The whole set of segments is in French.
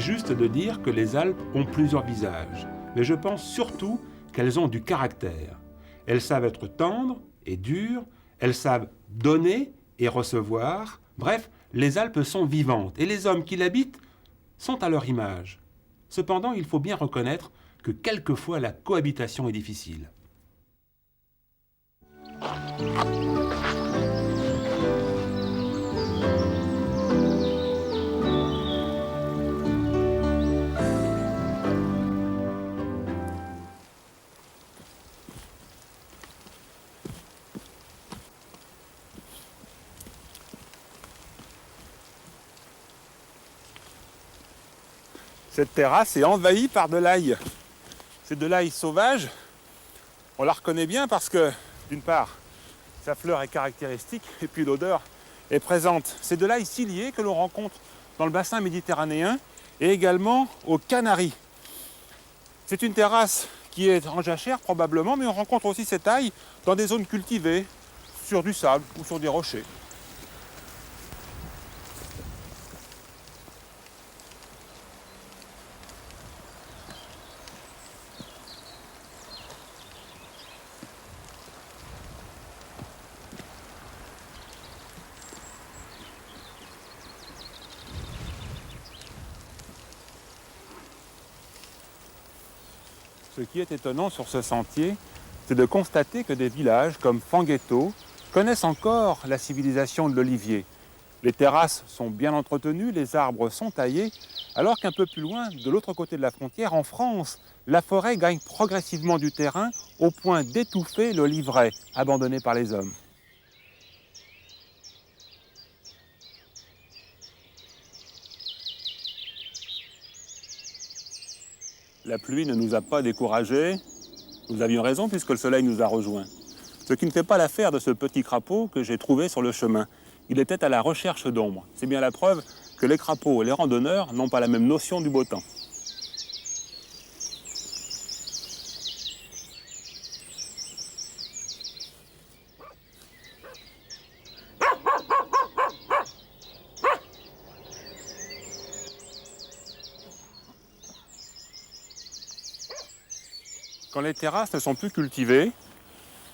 juste de dire que les Alpes ont plusieurs visages, mais je pense surtout qu'elles ont du caractère. Elles savent être tendres et dures, elles savent donner et recevoir. Bref, les Alpes sont vivantes et les hommes qui l'habitent sont à leur image. Cependant, il faut bien reconnaître que quelquefois la cohabitation est difficile. Cette terrasse est envahie par de l'ail. C'est de l'ail sauvage. On la reconnaît bien parce que, d'une part, sa fleur est caractéristique et puis l'odeur est présente. C'est de l'ail cilié que l'on rencontre dans le bassin méditerranéen et également aux Canaries. C'est une terrasse qui est en jachère probablement, mais on rencontre aussi cet ail dans des zones cultivées, sur du sable ou sur des rochers. Ce qui est étonnant sur ce sentier, c'est de constater que des villages comme Fanghetto connaissent encore la civilisation de l'olivier. Les terrasses sont bien entretenues, les arbres sont taillés, alors qu'un peu plus loin, de l'autre côté de la frontière, en France, la forêt gagne progressivement du terrain au point d'étouffer l'oliveraie, abandonné par les hommes. La pluie ne nous a pas découragés. Nous avions raison puisque le soleil nous a rejoints. Ce qui ne fait pas l'affaire de ce petit crapaud que j'ai trouvé sur le chemin. Il était à la recherche d'ombre. C'est bien la preuve que les crapauds et les randonneurs n'ont pas la même notion du beau temps. Quand les terrasses ne sont plus cultivées,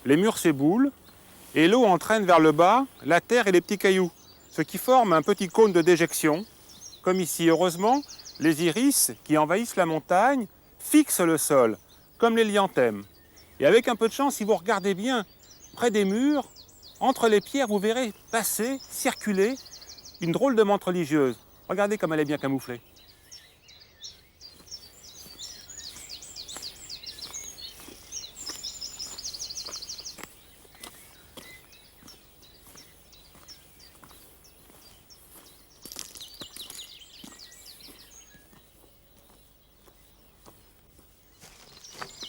les murs s'éboulent et l'eau entraîne vers le bas la terre et les petits cailloux, ce qui forme un petit cône de déjection. Comme ici, heureusement, les iris qui envahissent la montagne fixent le sol, comme les lianthèmes. Et avec un peu de chance, si vous regardez bien près des murs, entre les pierres, vous verrez passer, circuler une drôle de menthe religieuse. Regardez comme elle est bien camouflée.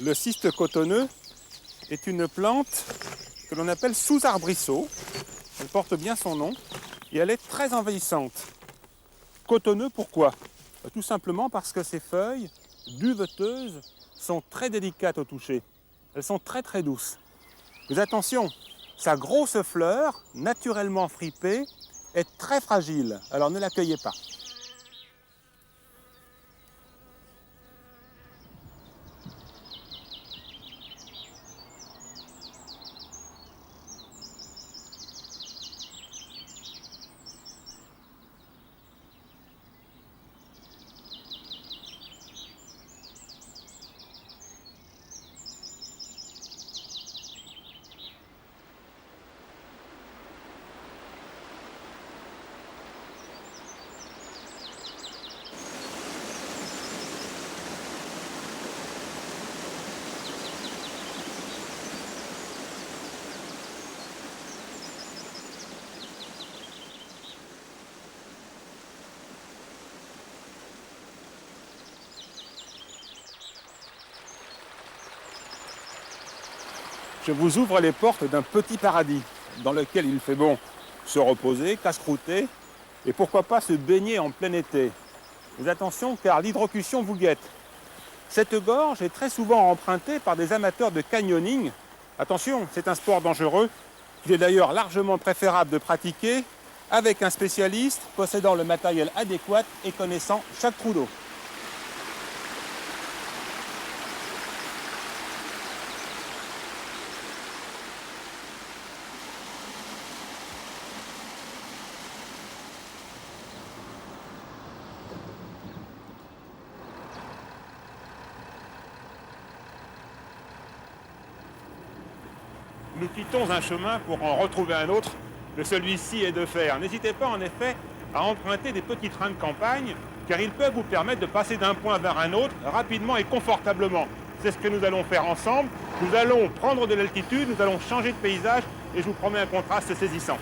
Le cyste cotonneux est une plante que l'on appelle sous-arbrisseau. Elle porte bien son nom et elle est très envahissante. Cotonneux, pourquoi? Tout simplement parce que ses feuilles, duveteuses, sont très délicates au toucher. Elles sont très très douces. Mais attention, sa grosse fleur, naturellement fripée, est très fragile. Alors ne la cueillez pas. Je vous ouvre les portes d'un petit paradis dans lequel il fait bon se reposer, casse-croûter et pourquoi pas se baigner en plein été. Mais attention car l'hydrocution vous guette. Cette gorge est très souvent empruntée par des amateurs de canyoning. Attention, c'est un sport dangereux qu'il est d'ailleurs largement préférable de pratiquer avec un spécialiste possédant le matériel adéquat et connaissant chaque trou d'eau. nous quittons un chemin pour en retrouver un autre, mais celui-ci est de fer. N'hésitez pas en effet à emprunter des petits trains de campagne, car ils peuvent vous permettre de passer d'un point vers un autre rapidement et confortablement. C'est ce que nous allons faire ensemble. Nous allons prendre de l'altitude, nous allons changer de paysage, et je vous promets un contraste saisissant.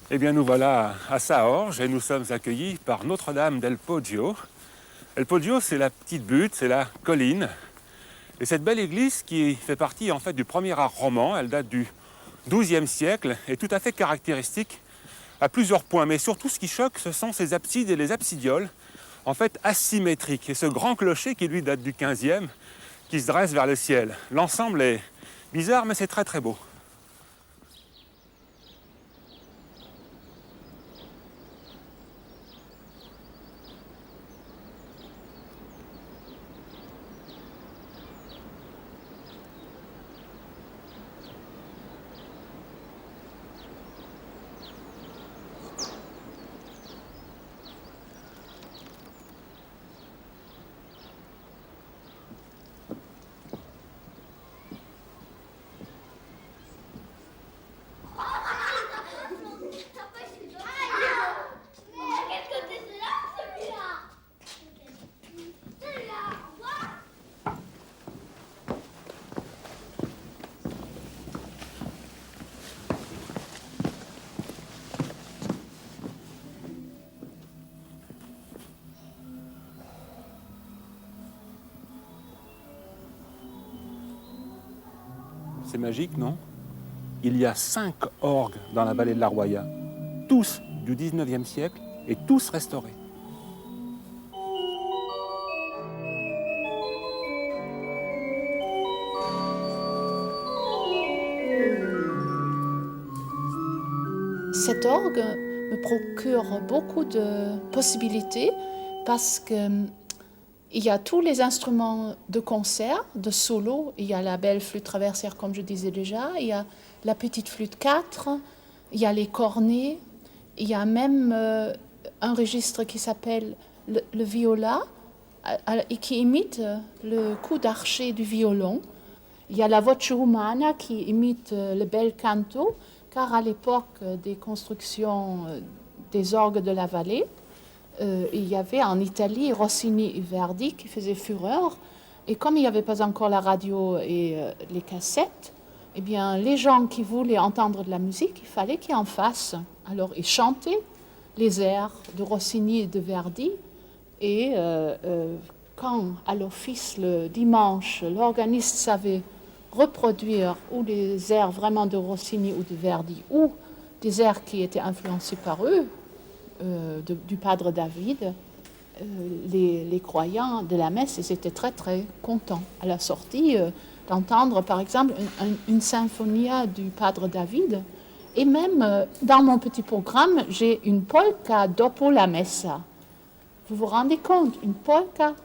Eh bien, nous voilà à Saorge et nous sommes accueillis par Notre-Dame del Poggio. El Poggio, c'est la petite butte, c'est la colline. Et cette belle église qui fait partie en fait du premier art roman, elle date du XIIe siècle, est tout à fait caractéristique à plusieurs points. Mais surtout, ce qui choque, ce sont ses absides et les absidioles, en fait asymétriques. Et ce grand clocher qui lui date du XVe, qui se dresse vers le ciel. L'ensemble est bizarre, mais c'est très très beau. C'est magique, non? Il y a 5 orgues dans la vallée de la Roya, tous du 19e siècle et tous restaurés. Cet orgue me procure beaucoup de possibilités parce que il y a tous les instruments de concert, de solo. Il y a la belle flûte traversière, comme je disais déjà. Il y a la petite flûte 4. Il y a les cornets. Il y a même un registre qui s'appelle le viola et qui imite le coup d'archet du violon. Il y a la voce umana qui imite le bel canto, car à l'époque des constructions des orgues de la vallée, il y avait en Italie Rossini et Verdi qui faisaient fureur. Et comme il n'y avait pas encore la radio et les cassettes, eh bien, les gens qui voulaient entendre de la musique, il fallait qu'ils en fassent. Alors, ils chantaient les airs de Rossini et de Verdi. Et quand, à l'office, le dimanche, l'organiste savait reproduire ou les airs vraiment de Rossini ou de Verdi, ou des airs qui étaient influencés par eux, du Padre David, les croyants de la messe, ils étaient très très contents à la sortie d'entendre par exemple une symphonia du Padre David. Et même dans mon petit programme, j'ai une polka dopo la messa. Vous vous rendez compte, une polka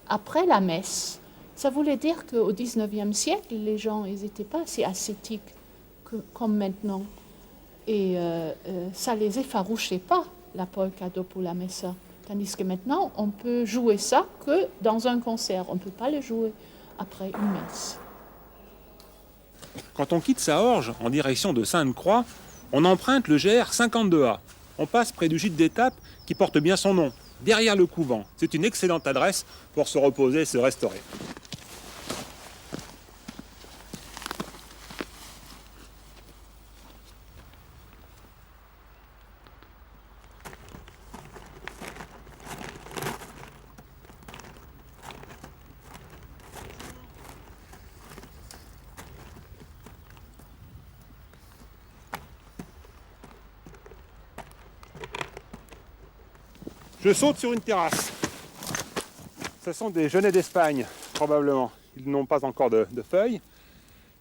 après la messe. Ça voulait dire qu'au XIXe siècle, les gens n'étaient pas si ascétiques comme maintenant. Et ça ne les effarouchait pas, la polka dopo la messa. Tandis que maintenant, on peut jouer ça que dans un concert. On ne peut pas le jouer après une messe. Quand on quitte Saorge en direction de Sainte-Croix, on emprunte le GR 52A. On passe près du gîte d'étape qui porte bien son nom, derrière le couvent. C'est une excellente adresse pour se reposer et se restaurer. Je saute sur une terrasse. Ce sont des genêts d'Espagne, probablement. Ils n'ont pas encore de feuilles,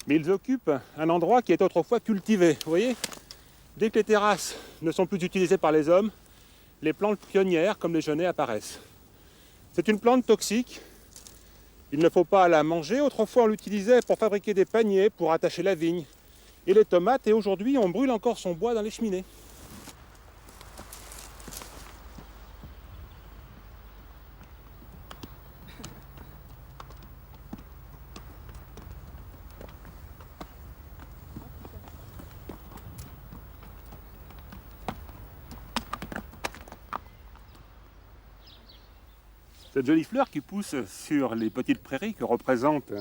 mais ils occupent un endroit qui est autrefois cultivé. Vous voyez, dès que les terrasses ne sont plus utilisées par les hommes, les plantes pionnières, comme les genêts, apparaissent. C'est une plante toxique Il ne faut pas la manger. Autrefois, on l'utilisait pour fabriquer des paniers, pour attacher la vigne et les tomates. Et aujourd'hui, on brûle encore son bois dans les cheminées. Cette jolie fleur qui pousse sur les petites prairies que représentent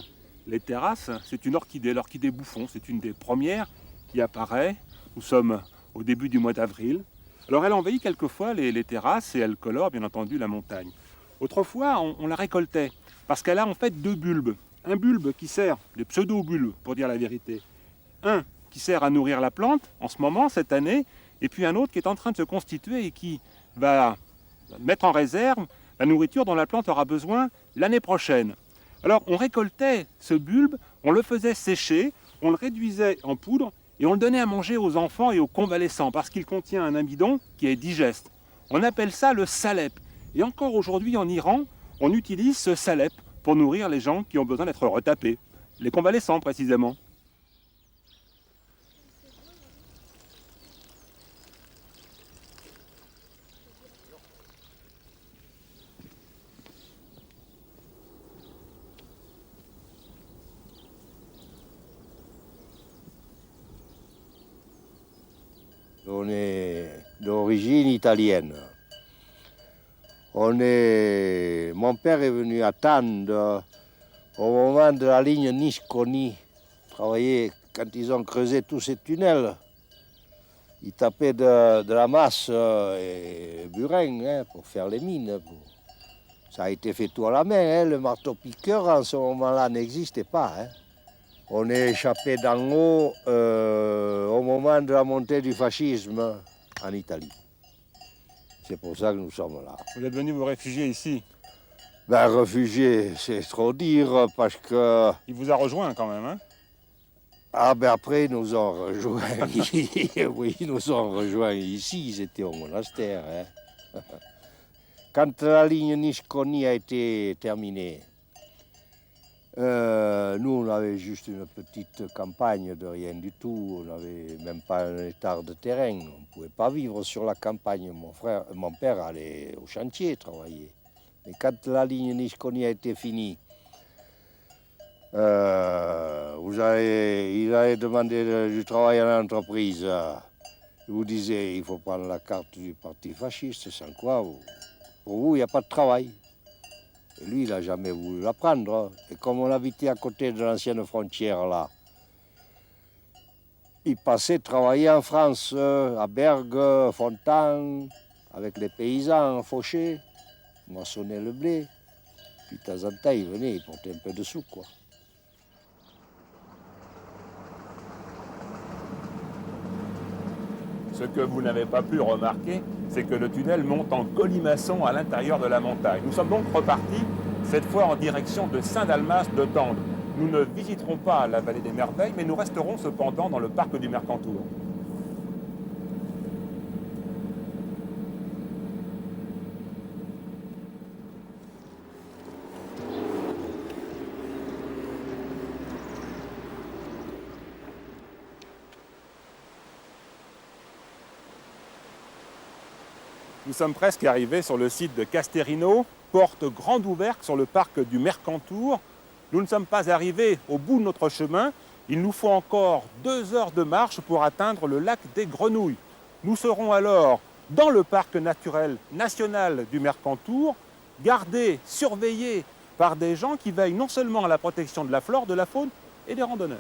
les terrasses, c'est une orchidée, l'orchidée bouffon. C'est une des premières qui apparaît. Nous sommes au début du mois d'avril. Alors elle envahit quelquefois les terrasses et elle colore bien entendu la montagne. Autrefois, on la récoltait parce qu'elle a en fait deux bulbes. Un bulbe qui sert, des pseudo-bulbes pour dire la vérité. Un qui sert à nourrir la plante en ce moment, cette année, et puis un autre qui est en train de se constituer et qui va mettre en réserve la nourriture dont la plante aura besoin l'année prochaine. Alors on récoltait ce bulbe, on le faisait sécher, on le réduisait en poudre et on le donnait à manger aux enfants et aux convalescents parce qu'il contient un amidon qui est digeste. On appelle ça le salep. Et encore aujourd'hui en Iran, on utilise ce salep pour nourrir les gens qui ont besoin d'être retapés, les convalescents précisément. On est d'origine italienne. Mon père est venu à Tende au moment de la ligne Nice-Coni, travailler quand ils ont creusé tous ces tunnels. Ils tapaient de la masse et burin pour faire les mines. Ça a été fait tout à la main. Le marteau-piqueur en ce moment-là n'existait pas. On est échappé d'en haut au moment de la montée du fascisme en Italie. C'est pour ça que nous sommes là. Vous êtes venu vous réfugier ici. Ben, réfugié, c'est trop dire, parce que... Il vous a rejoint quand même, hein? Ah ben après, ils nous ont rejoints. Oui, ils nous ont rejoints ici, ils étaient au monastère. Quand la ligne Nice-Coni a été terminée, nous, on avait juste une petite campagne de rien du tout. On n'avait même pas un hectare de terrain. On ne pouvait pas vivre sur la campagne. Mon père allait au chantier travailler. Mais quand la ligne Nice-Coni a été finie, il avait demandé du travail à l'entreprise. Il vous disait, il faut prendre la carte du parti fasciste, sans quoi, pour vous, il n'y a pas de travail. Et lui, il n'a jamais voulu la prendre. Et comme on habitait à côté de l'ancienne frontière, là, il passait travailler en France, à Bergue, Fontaine, avec les paysans fauchés, moissonner le blé. Puis de temps en temps, il venait, il portait un peu de sous, quoi. Ce que vous n'avez pas pu remarquer, c'est que le tunnel monte en colimaçon à l'intérieur de la montagne. Nous sommes donc repartis, cette fois en direction de Saint-Dalmas de Tende. Nous ne visiterons pas la vallée des merveilles, mais nous resterons cependant dans le parc du Mercantour. Nous sommes presque arrivés sur le site de Casterino, porte grande ouverte sur le parc du Mercantour. Nous ne sommes pas arrivés au bout de notre chemin. Il nous faut encore 2 heures de marche pour atteindre le lac des Grenouilles. Nous serons alors dans le parc naturel national du Mercantour, gardés, surveillés par des gens qui veillent non seulement à la protection de la flore, de la faune et des randonneurs.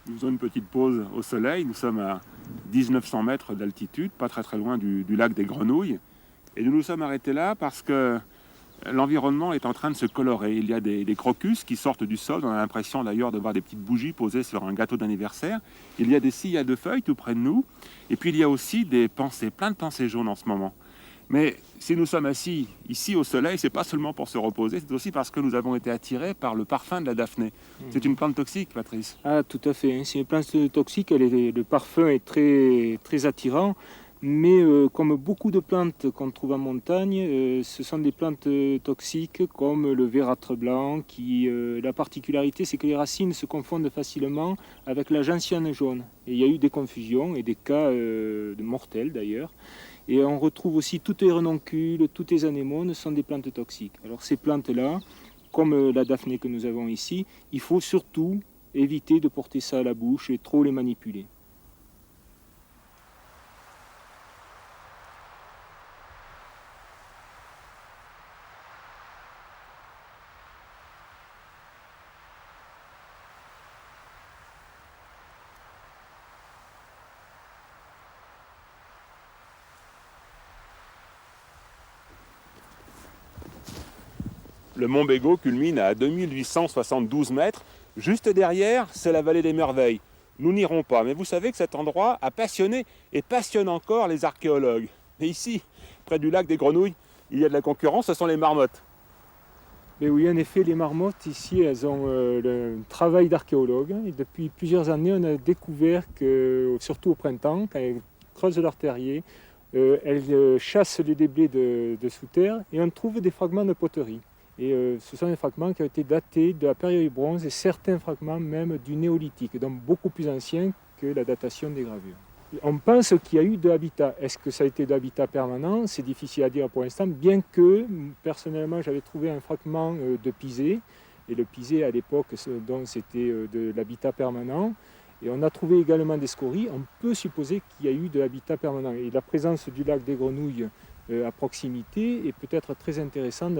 Nous faisons une petite pause au soleil. Nous sommes à 1900 mètres d'altitude, pas très loin du lac des Grenouilles. Et nous nous sommes arrêtés là parce que l'environnement est en train de se colorer. Il y a des crocus qui sortent du sol. On a l'impression d'ailleurs de voir des petites bougies posées sur un gâteau d'anniversaire. Il y a des sillades de feuilles tout près de nous. Et puis il y a aussi plein de pensées jaunes en ce moment. Mais si nous sommes assis ici au soleil, c'est pas seulement pour se reposer, c'est aussi parce que nous avons été attirés par le parfum de la Daphné. C'est une plante toxique, Patrice. Ah, tout à fait. C'est une plante toxique. Le parfum est très attirant. Mais comme beaucoup de plantes qu'on trouve en montagne, ce sont des plantes toxiques comme le vératre blanc. La particularité, c'est que les racines se confondent facilement avec la gentiane jaune. Et il y a eu des confusions et des cas mortels d'ailleurs. Et on retrouve aussi toutes les renoncules, toutes les anémones sont des plantes toxiques. Alors ces plantes-là, comme la Daphné que nous avons ici, il faut surtout éviter de porter ça à la bouche et trop les manipuler. Le mont Bégaud culmine à 2872 mètres. Juste derrière, c'est la vallée des Merveilles. Nous n'irons pas, mais vous savez que cet endroit a passionné et passionne encore les archéologues. Et ici, près du lac des Grenouilles, il y a de la concurrence, ce sont les marmottes. Mais oui, en effet, les marmottes ici, elles ont le travail d'archéologue. Et depuis plusieurs années, on a découvert que, surtout au printemps, quand elles creusent leur terrier, elles chassent les déblais de sous terre et on trouve des fragments de poterie. Et ce sont des fragments qui ont été datés de la période du bronze et certains fragments même du néolithique, donc beaucoup plus anciens que la datation des gravures. On pense qu'il y a eu de l'habitat. Est-ce que ça a été de l'habitat permanent? C'est difficile à dire pour l'instant, bien que personnellement j'avais trouvé un fragment de pisé. Et le pisé à l'époque, c'était de l'habitat permanent. Et on a trouvé également des scories. On peut supposer qu'il y a eu de l'habitat permanent. Et la présence du lac des Grenouilles à proximité est peut-être très intéressante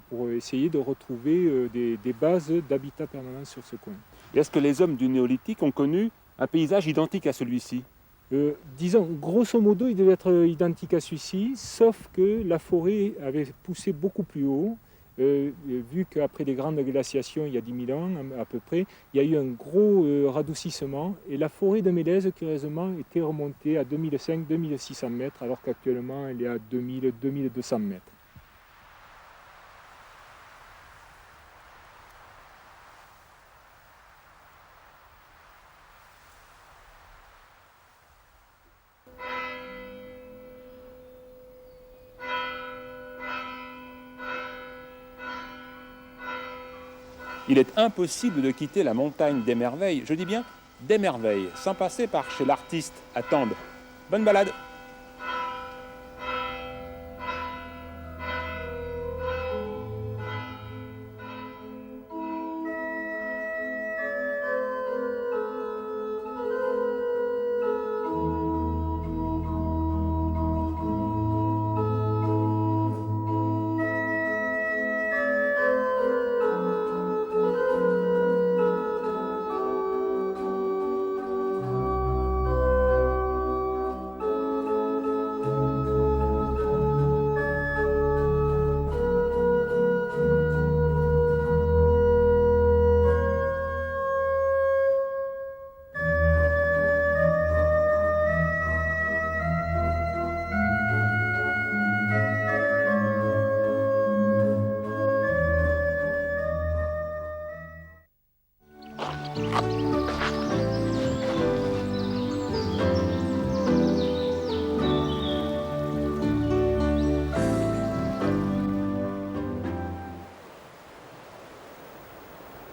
pour essayer de retrouver des bases d'habitat permanent sur ce coin. Et est-ce que les hommes du néolithique ont connu un paysage identique à celui-ci? Disons, grosso modo, il devait être identique à celui-ci, sauf que la forêt avait poussé beaucoup plus haut. Vu qu'après les grandes glaciations, il y a 10 000 ans à peu près, il y a eu un gros radoucissement et la forêt de Mélèze, curieusement, était remontée à 2500-2600 mètres, alors qu'actuellement elle est à 2000-2200 mètres. Il est impossible de quitter la montagne des Merveilles, je dis bien des Merveilles, sans passer par chez l'artiste à Tende. Bonne balade!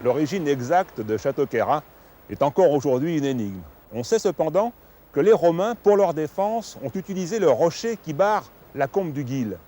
L'origine exacte de Château-Queyras est encore aujourd'hui une énigme. On sait cependant que les Romains, pour leur défense, ont utilisé le rocher qui barre la combe du Guil.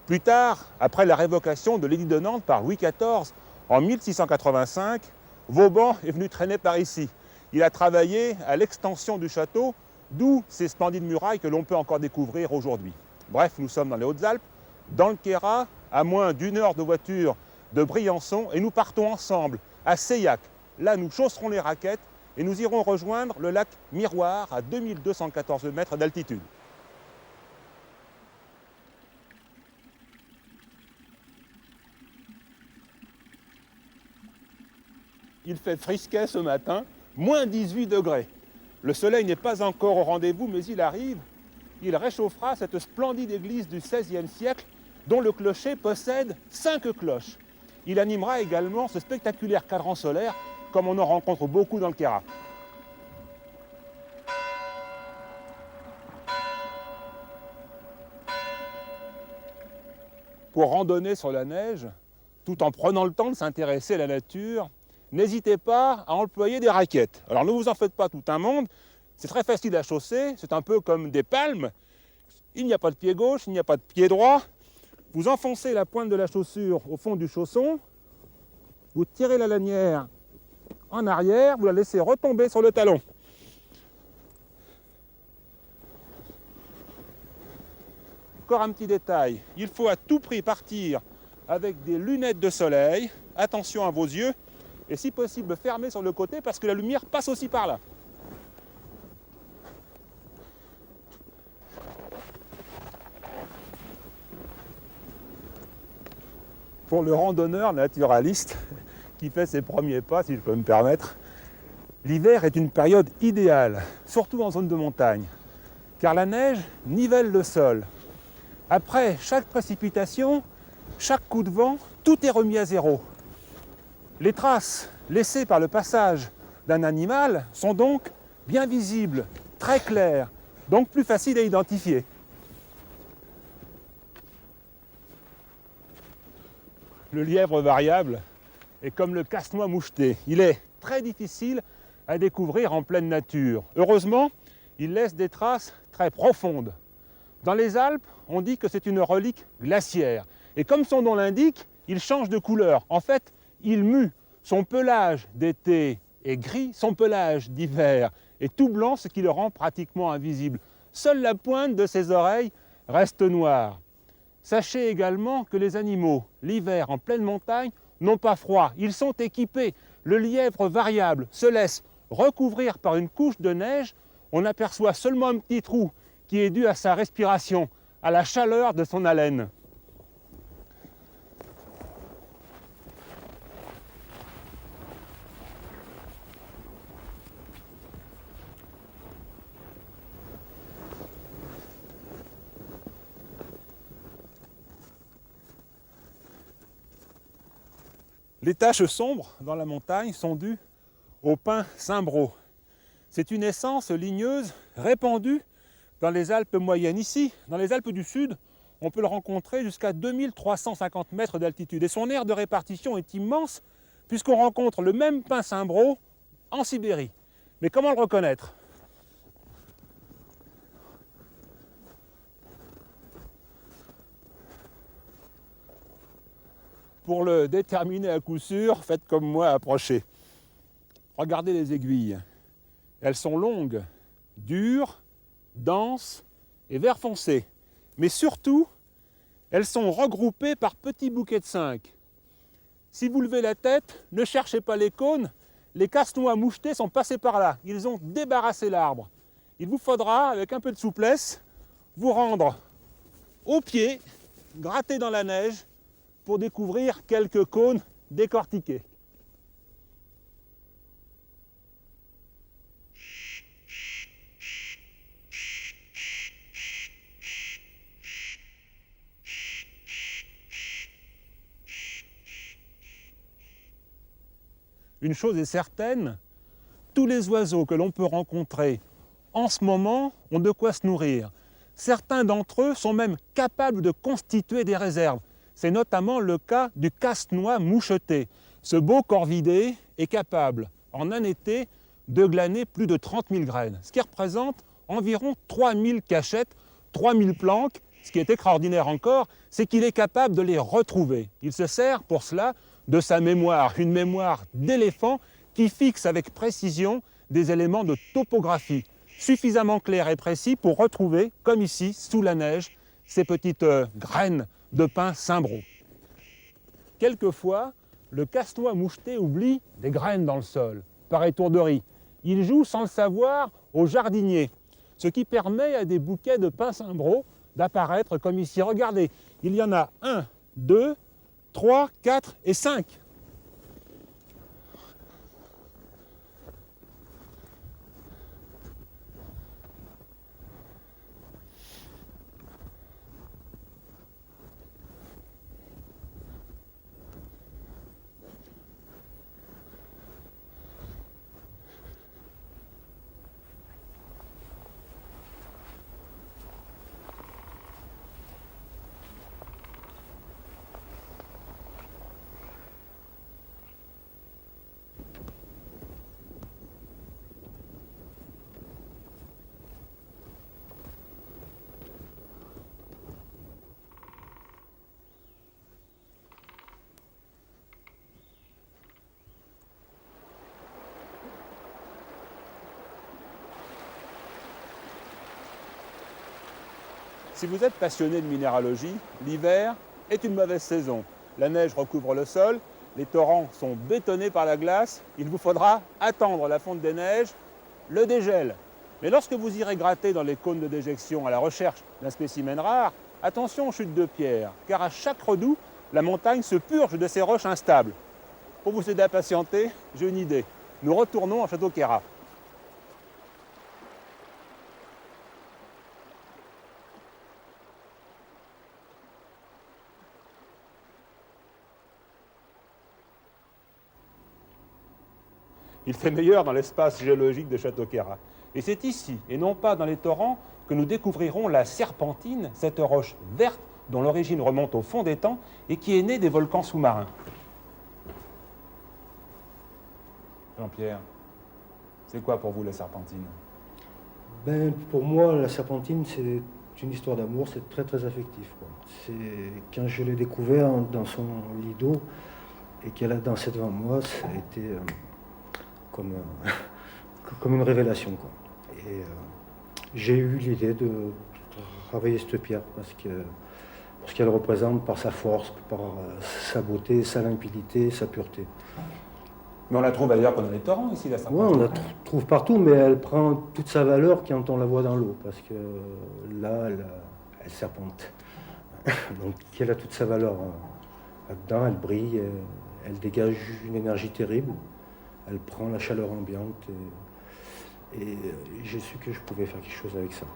Plus tard, après la révocation de l'édit de Nantes par Louis XIV en 1685, Vauban est venu traîner par ici. Il a travaillé à l'extension du château, d'où ces splendides murailles que l'on peut encore découvrir aujourd'hui. Bref, nous sommes dans les Hautes-Alpes, dans le Queyras, à moins d'1 heure de voiture de Briançon, et nous partons ensemble à Seillac. Là, nous chausserons les raquettes et nous irons rejoindre le lac Miroir à 2214 mètres d'altitude. Il fait frisquet ce matin, moins 18 degrés. Le soleil n'est pas encore au rendez-vous, mais il arrive. Il réchauffera cette splendide église du XVIe siècle dont le clocher possède 5 cloches. Il animera également ce spectaculaire cadran solaire comme on en rencontre beaucoup dans le Queyras. Pour randonner sur la neige, tout en prenant le temps de s'intéresser à la nature, n'hésitez pas à employer des raquettes. Alors ne vous en faites pas tout un monde, c'est très facile à chausser, c'est un peu comme des palmes. Il n'y a pas de pied gauche, il n'y a pas de pied droit. Vous enfoncez la pointe de la chaussure au fond du chausson, vous tirez la lanière en arrière, vous la laissez retomber sur le talon. Encore un petit détail, il faut à tout prix partir avec des lunettes de soleil, attention à vos yeux, et si possible fermer sur le côté parce que la lumière passe aussi par là. Pour le randonneur naturaliste qui fait ses premiers pas, si je peux me permettre, l'hiver est une période idéale, surtout en zone de montagne, car la neige nivelle le sol. Après chaque précipitation, chaque coup de vent, tout est remis à zéro. Les traces laissées par le passage d'un animal sont donc bien visibles, très claires, donc plus faciles à identifier. Le lièvre variable est comme le casse-noix moucheté. Il est très difficile à découvrir en pleine nature. Heureusement, il laisse des traces très profondes. Dans les Alpes, on dit que c'est une relique glaciaire. Et comme son nom l'indique, il change de couleur. En fait, il mue. Son pelage d'été est gris, son pelage d'hiver est tout blanc, ce qui le rend pratiquement invisible. Seule la pointe de ses oreilles reste noire. Sachez également que les animaux, l'hiver en pleine montagne, n'ont pas froid. Ils sont équipés. Le lièvre variable se laisse recouvrir par une couche de neige. On aperçoit seulement un petit trou qui est dû à sa respiration, à la chaleur de son haleine. Les taches sombres dans la montagne sont dues au pin cimbro. C'est une essence ligneuse répandue dans les Alpes moyennes. Ici, dans les Alpes du Sud, on peut le rencontrer jusqu'à 2350 mètres d'altitude. Et son aire de répartition est immense puisqu'on rencontre le même pin cimbro en Sibérie. Mais comment le reconnaître ? Pour le déterminer à coup sûr, faites comme moi, approchez. Regardez les aiguilles. Elles sont longues, dures, denses et vert foncé. Mais surtout, elles sont regroupées par petits bouquets de 5. Si vous levez la tête, ne cherchez pas les cônes. Les casse-noix mouchetés sont passés par là. Ils ont débarrassé l'arbre. Il vous faudra, avec un peu de souplesse, vous rendre au pied, gratter dans la neige, pour découvrir quelques cônes décortiqués. Une chose est certaine, tous les oiseaux que l'on peut rencontrer en ce moment ont de quoi se nourrir. Certains d'entre eux sont même capables de constituer des réserves. C'est notamment le cas du casse-noix moucheté. Ce beau corvidé est capable, en un été, de glaner plus de 30 000 graines, ce qui représente environ 3 000 cachettes, 3 000 planques. Ce qui est extraordinaire encore, c'est qu'il est capable de les retrouver. Il se sert pour cela de sa mémoire, une mémoire d'éléphant qui fixe avec précision des éléments de topographie suffisamment clairs et précis pour retrouver, comme ici, sous la neige, ces petites graines de pin cimbro. Quelquefois, le casse-noix moucheté oublie des graines dans le sol, par étourderie. il joue sans le savoir au jardinier, ce qui permet à des bouquets de pin cimbro d'apparaître comme ici. Regardez, il y en a 1, 2, 3, 4 et 5. Si vous êtes passionné de minéralogie, l'hiver est une mauvaise saison. La neige recouvre le sol, les torrents sont bétonnés par la glace, il vous faudra attendre la fonte des neiges, le dégel. Mais lorsque vous irez gratter dans les cônes de déjection à la recherche d'un spécimen rare, attention aux chutes de pierre, car à chaque redout, la montagne se purge de ces roches instables. Pour vous aider à patienter, j'ai une idée. Nous retournons à Château-Queyras. Il fait meilleur dans l'espace géologique de Château-Queyras. Et c'est ici, et non pas dans les torrents, que nous découvrirons la serpentine, cette roche verte dont l'origine remonte au fond des temps et qui est née des volcans sous-marins. Jean-Pierre, c'est quoi pour vous la serpentine? Pour moi, la serpentine, c'est une histoire d'amour, c'est très très affectif, quoi. Quand je l'ai découvert dans son lit d'eau et qu'elle a dansé devant moi, ça a été comme une révélation, quoi. Et j'ai eu l'idée de travailler cette pierre parce qu'elle représente par sa force, par sa beauté, sa limpidité, sa pureté. Mais on la trouve ailleurs que dans les torrents ici, la serpentine. Oui, on la trouve partout, mais elle prend toute sa valeur quand on la voit dans l'eau, parce que là, elle serpente. Donc elle a toute sa valeur là-dedans, elle brille, elle dégage une énergie terrible, elle prend la chaleur ambiante, et j'ai su que je pouvais faire quelque chose avec ça.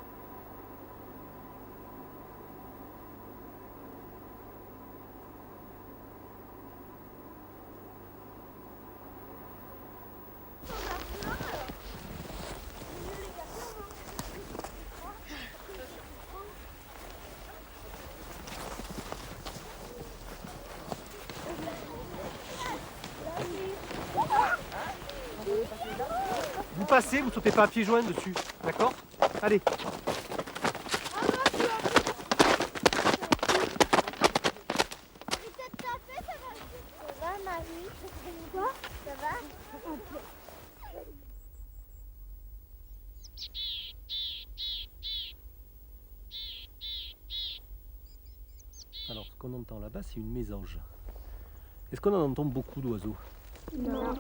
Vous passez, vous sautez pas à pieds joints dessus, d'accord? Allez. Ça va, Marie? Quoi? Ça va? Alors, ce qu'on entend là-bas, c'est une mésange. Est-ce qu'on en entend beaucoup d'oiseaux? Non.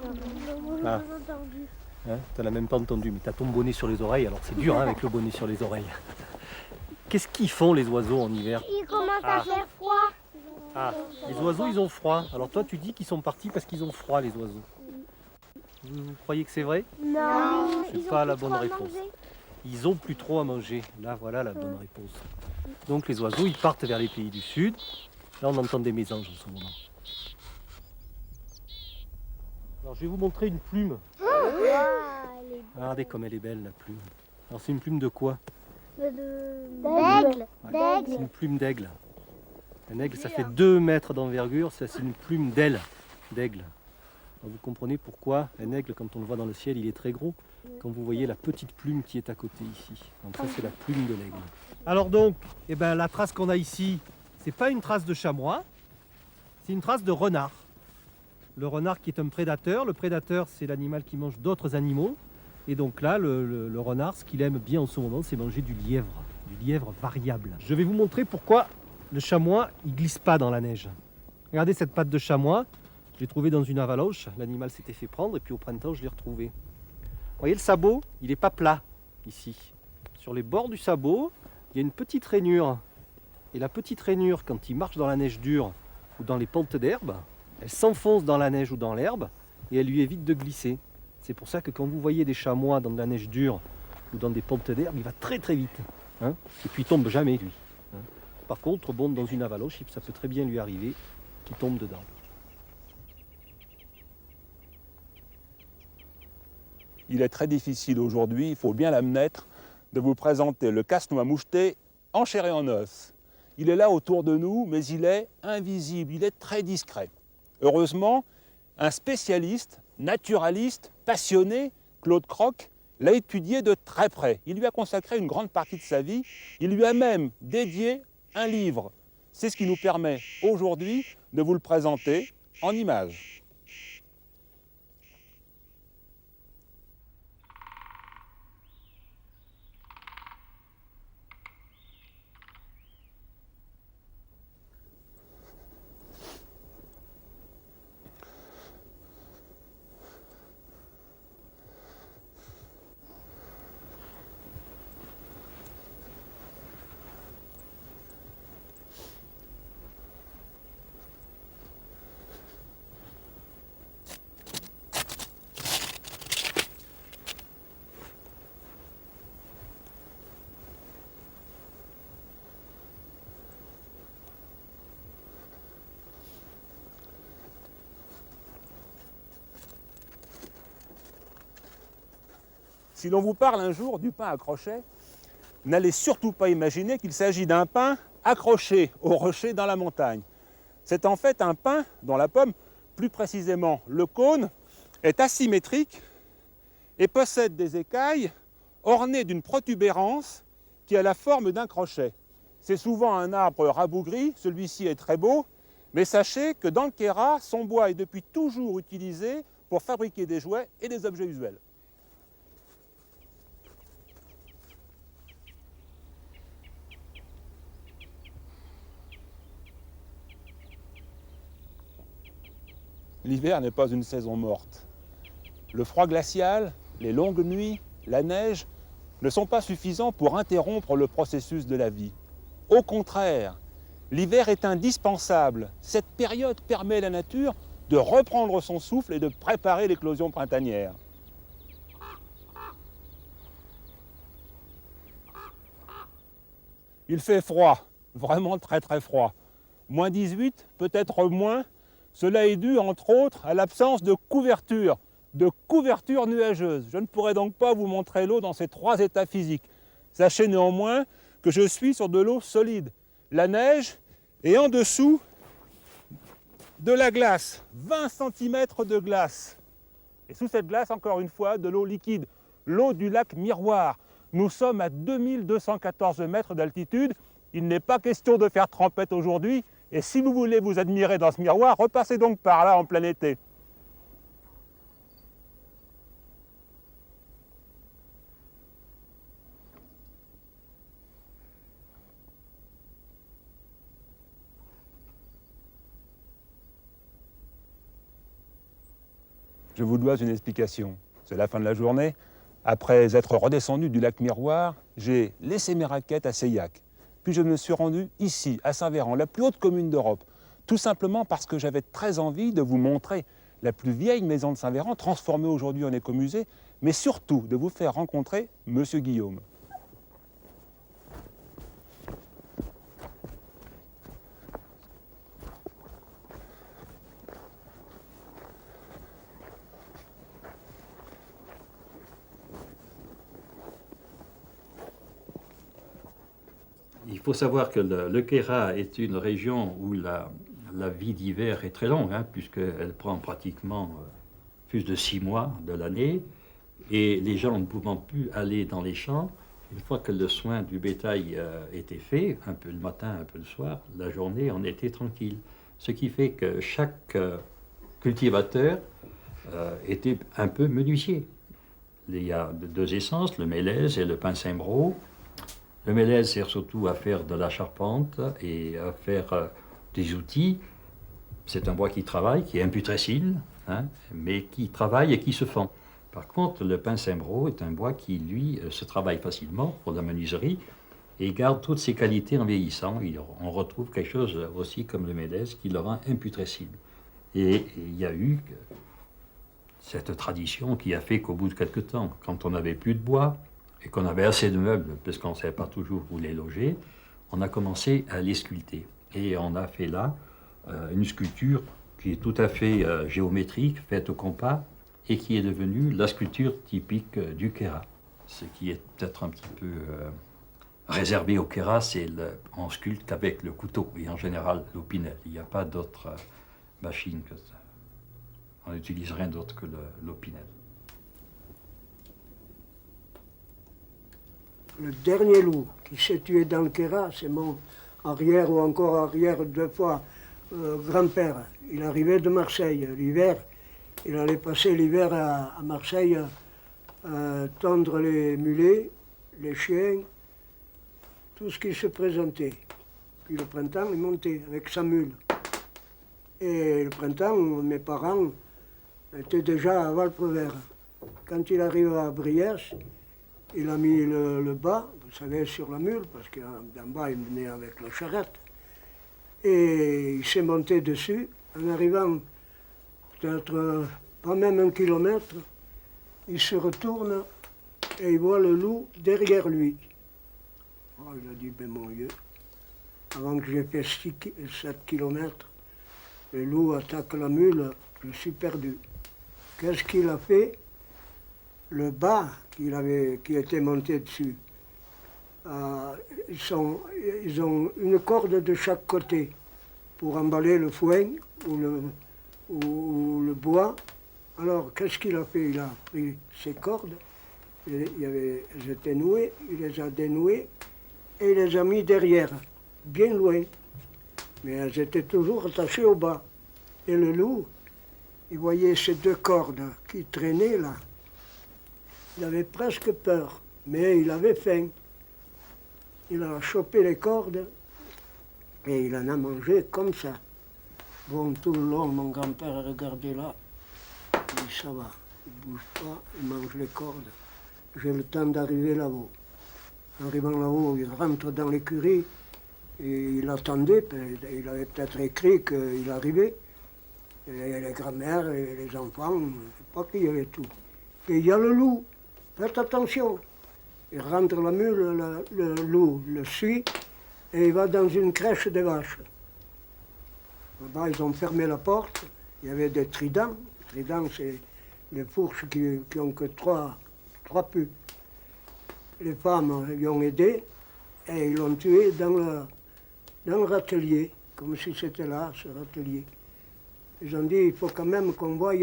Ah. Entendu. Hein, t'en as même pas entendu, mais t'as ton bonnet sur les oreilles, alors c'est dur hein, avec le bonnet sur les oreilles. Qu'est-ce qu'ils font les oiseaux en hiver? Il commence à faire froid. Ah, les oiseaux ils ont froid. Alors toi tu dis qu'ils sont partis parce qu'ils ont froid les oiseaux. Vous croyez que c'est vrai? Non. C'est pas la bonne réponse. Ils ont plus trop à manger. Là voilà la bonne réponse. Donc les oiseaux ils partent vers les pays du sud. Là on entend des mésanges en ce moment. Alors je vais vous montrer une plume. Regardez comme elle est belle la plume. Alors c'est une plume de quoi? D'aigle. C'est une plume d'aigle. Un aigle ça fait 2 mètres d'envergure, ça c'est une plume d'aigle. Alors, vous comprenez pourquoi un aigle quand on le voit dans le ciel il est très gros. Quand vous voyez la petite plume qui est à côté ici. Donc ça c'est la plume de l'aigle. Alors donc, la trace qu'on a ici, c'est pas une trace de chamois, c'est une trace de renard. Le renard qui est un prédateur. Le prédateur, c'est l'animal qui mange d'autres animaux. Et donc là, le renard, ce qu'il aime bien en ce moment, c'est manger du lièvre variable. Je vais vous montrer pourquoi le chamois, il glisse pas dans la neige. Regardez cette patte de chamois, je l'ai trouvée dans une avalanche. L'animal s'était fait prendre et puis au printemps, je l'ai retrouvé. Vous voyez le sabot, il n'est pas plat ici. Sur les bords du sabot, il y a une petite rainure. Et la petite rainure, quand il marche dans la neige dure ou dans les pentes d'herbe, elle s'enfonce dans la neige ou dans l'herbe et elle lui évite de glisser. C'est pour ça que quand vous voyez des chamois dans de la neige dure ou dans des pentes d'herbe, il va très très vite. Hein, et puis il tombe jamais lui. Hein. Par contre, bon, dans une avalanche, ça peut très bien lui arriver qu'il tombe dedans. Il est très difficile aujourd'hui, il faut bien l'admettre, de vous présenter le casse-noix moucheté en chair et en os. Il est là autour de nous, mais il est invisible, il est très discret. Heureusement, un spécialiste, naturaliste, passionné, Claude Croc, l'a étudié de très près. Il lui a consacré une grande partie de sa vie. Il lui a même dédié un livre. C'est ce qui nous permet aujourd'hui de vous le présenter en images. Si l'on vous parle un jour du pain à crochet, n'allez surtout pas imaginer qu'il s'agit d'un pain accroché au rocher dans la montagne. C'est en fait un pain dont la pomme, plus précisément le cône, est asymétrique et possède des écailles ornées d'une protubérance qui a la forme d'un crochet. C'est souvent un arbre rabougri, celui-ci est très beau, mais sachez que dans le Queyras, son bois est depuis toujours utilisé pour fabriquer des jouets et des objets usuels. L'hiver n'est pas une saison morte. Le froid glacial, les longues nuits, la neige ne sont pas suffisants pour interrompre le processus de la vie. Au contraire, l'hiver est indispensable. Cette période permet à la nature de reprendre son souffle et de préparer l'éclosion printanière. Il fait froid, vraiment très très froid. Moins 18, peut-être moins. Cela est dû, entre autres, à l'absence de couverture nuageuse. Je ne pourrai donc pas vous montrer l'eau dans ses trois états physiques. Sachez néanmoins que je suis sur de l'eau solide, la neige, et en dessous, de la glace, 20 cm de glace. Et sous cette glace, encore une fois, de l'eau liquide, l'eau du lac Miroir. Nous sommes à 2214 mètres d'altitude. Il n'est pas question de faire trempette aujourd'hui. Et si vous voulez vous admirer dans ce miroir, repassez donc par là en plein été. Je vous dois une explication. C'est la fin de la journée. Après être redescendu du lac Miroir, j'ai laissé mes raquettes à Seillac. Puis je me suis rendu ici, à Saint-Véran, la plus haute commune d'Europe. Tout simplement parce que j'avais très envie de vous montrer la plus vieille maison de Saint-Véran, transformée aujourd'hui en écomusée, mais surtout de vous faire rencontrer Monsieur Guillaume. Il faut savoir que le Queyras est une région où la vie d'hiver est très longue, puisqu'elle prend pratiquement plus de 6 mois de l'année, et les gens ne pouvant plus aller dans les champs, une fois que le soin du bétail était fait, un peu le matin, un peu le soir, la journée en était tranquille. Ce qui fait que chaque cultivateur était un peu menuisier. Il y a deux essences, le mélèze et le pin Saint-Brault. Le mélèze sert surtout à faire de la charpente et à faire des outils. C'est un bois qui travaille, qui est imputrescile, mais qui travaille et qui se fend. Par contre, le pin Cimbro est un bois qui, lui, se travaille facilement pour la menuiserie et garde toutes ses qualités en vieillissant. On retrouve quelque chose aussi comme le médès qui le rend imputrescible. Et il y a eu cette tradition qui a fait qu'au bout de quelque temps, quand on n'avait plus de bois et qu'on avait assez de meubles, parce qu'on ne savait pas toujours où les loger, on a commencé à les sculpter. Et on a fait là une sculpture qui est tout à fait géométrique, faite au compas, et qui est devenue la sculpture typique du Queyras. Ce qui est peut-être un petit peu réservé au Queyras, c'est on sculpte qu'avec le couteau, et en général l'opinel. Il n'y a pas d'autre machine que ça. On n'utilise rien d'autre que l'opinel. Le dernier loup qui s'est tué dans le Queyras, c'est mon arrière ou encore arrière deux fois grand-père. Il arrivait de Marseille l'hiver. Il allait passer l'hiver à Marseille, tondre les mulets, les chiens, tout ce qui se présentait. Puis le printemps, il montait avec sa mule. Et le printemps, mes parents étaient déjà à Valprevert. Quand il arrive à Briès, il a mis le bas, vous savez, sur la mule, parce qu'en bas, il venait avec la charrette. Et il s'est monté dessus. En arrivant peut-être pas même 1 kilomètre, il se retourne et il voit le loup derrière lui. Oh, il a dit, ben mon Dieu, avant que j'ai fait 7 kilomètres, le loup attaque la mule, je suis perdu. Qu'est-ce qu'il a fait? Le bas qui était monté dessus, ils ont une corde de chaque côté pour emballer le foin ou le bois. Alors, qu'est-ce qu'il a fait? Il a pris ses cordes, elles étaient nouées, il les a dénouées et il les a mis derrière, bien loin. Mais elles étaient toujours attachées au bas. Et le loup, il voyait ces 2 cordes qui traînaient là. Il avait presque peur, mais il avait faim. Il a chopé les cordes et il en a mangé comme ça. Bon, tout le long, mon grand-père a regardé là. Il dit, ça va, il ne bouge pas, il mange les cordes. J'ai le temps d'arriver là-haut. En arrivant là-haut, il rentre dans l'écurie et il attendait. Il avait peut-être écrit qu'il arrivait. Et les grand-mères et les enfants, je ne sais pas qui y avait tout. Et il y a le loup, faites attention. Il rentre la mule, le loup le suit et il va dans une crèche de vaches. Là-bas, ils ont fermé la porte, il y avait des tridents. Les tridents, c'est les fourches qui ont que 3 puits. Les femmes lui ont aidé et ils l'ont tué dans le râtelier, comme si c'était là, ce râtelier. Ils ont dit, il faut quand même qu'on voie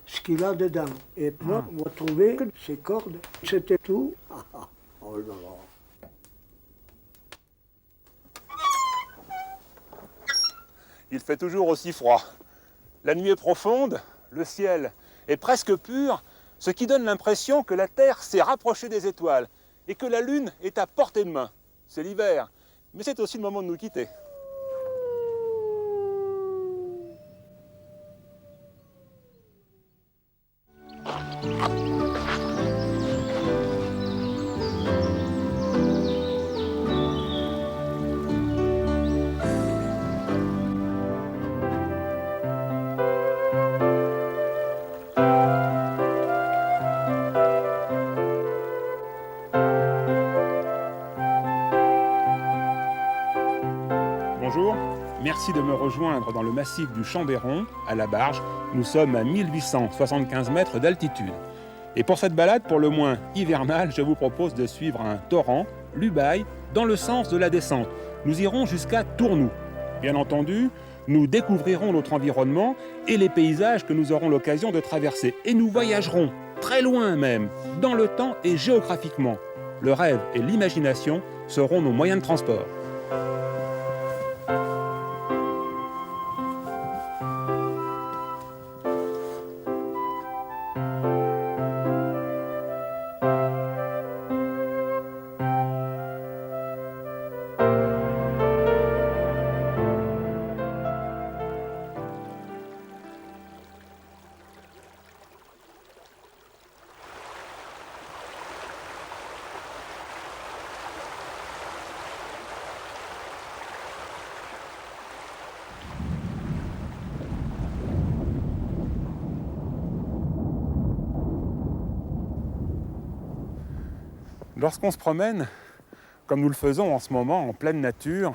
ce qu'il a dedans. Et puis, on va trouver ses cordes. C'était tout. Oh là là. Il fait toujours aussi froid. La nuit est profonde, le ciel est presque pur, ce qui donne l'impression que la Terre s'est rapprochée des étoiles et que la Lune est à portée de main. C'est l'hiver, mais c'est aussi le moment de nous quitter. Bonjour, merci de me rejoindre dans le massif du Chambéron, à la Barge. Nous sommes à 1875 mètres d'altitude. Et pour cette balade, pour le moins hivernale, je vous propose de suivre un torrent, l'Ubaye, dans le sens de la descente. Nous irons jusqu'à Tournou. Bien entendu, nous découvrirons notre environnement et les paysages que nous aurons l'occasion de traverser. Et nous voyagerons, très loin même, dans le temps et géographiquement. Le rêve et l'imagination seront nos moyens de transport. Lorsqu'on se promène, comme nous le faisons en ce moment, en pleine nature,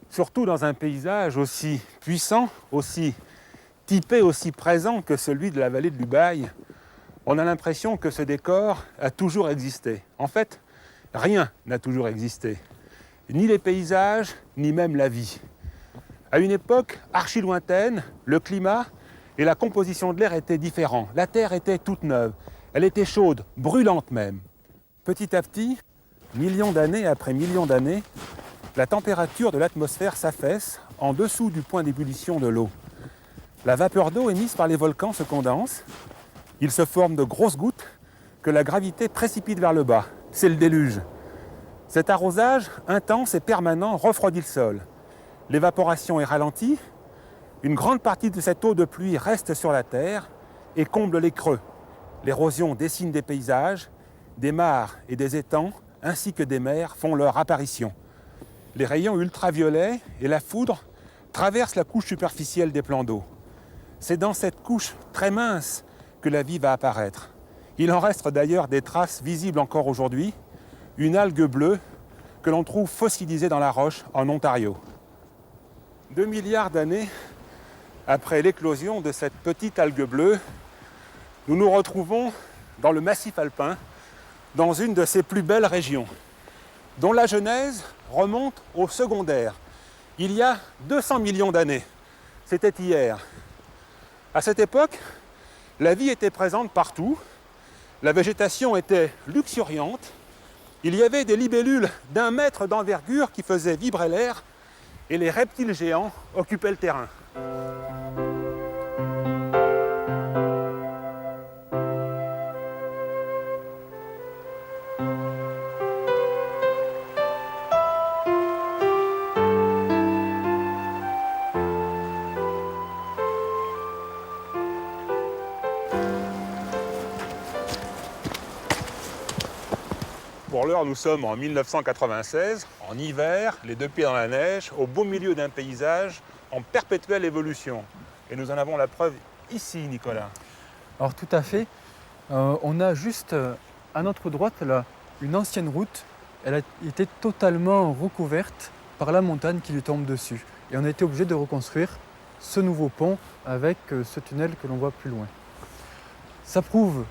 surtout dans un paysage aussi puissant, aussi typé, aussi présent que celui de la vallée de l'Ubaye, on a l'impression que ce décor a toujours existé. En fait, rien n'a toujours existé. Ni les paysages, ni même la vie. À une époque archi lointaine, le climat et la composition de l'air étaient différents. La terre était toute neuve. Elle était chaude, brûlante même. Petit à petit, millions d'années après millions d'années, la température de l'atmosphère s'affaisse en dessous du point d'ébullition de l'eau. La vapeur d'eau émise par les volcans se condense. Il se forme de grosses gouttes que la gravité précipite vers le bas. C'est le déluge. Cet arrosage intense et permanent refroidit le sol. L'évaporation est ralentie. Une grande partie de cette eau de pluie reste sur la terre et comble les creux. L'érosion dessine des paysages, des mares et des étangs, ainsi que des mers font leur apparition. Les rayons ultraviolets et la foudre traversent la couche superficielle des plans d'eau. C'est dans cette couche très mince que la vie va apparaître. Il en reste d'ailleurs des traces visibles encore aujourd'hui, une algue bleue que l'on trouve fossilisée dans la roche en Ontario. 2 milliards d'années après l'éclosion de cette petite algue bleue, nous nous retrouvons dans le massif alpin, dans une de ses plus belles régions, dont la genèse remonte au secondaire, il y a 200 millions d'années. C'était hier. À cette époque, la vie était présente partout, la végétation était luxuriante, il y avait des libellules d'1 mètre d'envergure qui faisaient vibrer l'air et les reptiles géants occupaient le terrain. Pour l'heure, nous sommes en 1996, en hiver, les 2 pieds dans la neige, au beau milieu d'un paysage en perpétuelle évolution. Et nous en avons la preuve ici, Nicolas. Alors tout à fait. On a juste à notre droite là, une ancienne route. Elle a été totalement recouverte par la montagne qui lui tombe dessus. Et on a été obligé de reconstruire ce nouveau pont avec ce tunnel que l'on voit plus loin. Ça prouve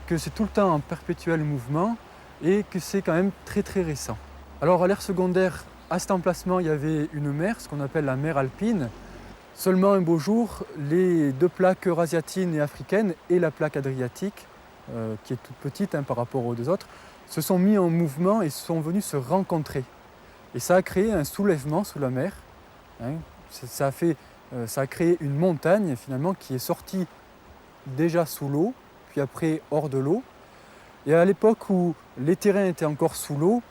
que c'est tout le temps en perpétuel mouvement et que c'est quand même très très récent. Alors à l'ère secondaire, à cet emplacement, il y avait une mer, ce qu'on appelle la mer alpine. Seulement un beau jour, les 2 plaques eurasiatines et africaines et la plaque adriatique, qui est toute petite par rapport aux 2 autres, se sont mis en mouvement et sont venus se rencontrer. Et ça a créé un soulèvement sous la mer. Ça a créé une montagne finalement qui est sortie déjà sous l'eau, puis après hors de l'eau. Et à l'époque où les terrains étaient encore sous l'eau,